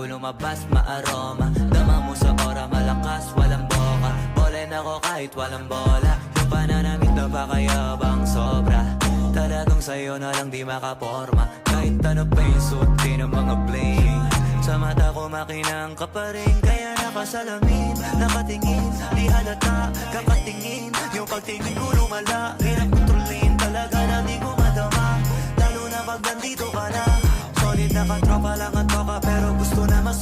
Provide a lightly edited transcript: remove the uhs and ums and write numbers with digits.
lumabas maaroma. Dama mo sa ora, malakas, walang boka. Bolen ako kahit walang bola. Yung pananamit na pakayabang sobra. Talagang sa'yo na lang di makaporma. Kahit ano pa yung suotin ng mga bling. Sa mata ko makinang ka pa rin. Kaya nakasalamin, nakatingin, di halata, kakatingin. Yung pagtingin ko lumala, hirap kontrolin. Talaga na di ko madama, lalo na pag nandito ka na. Solid na katropa lang at baka, pero gusto na mas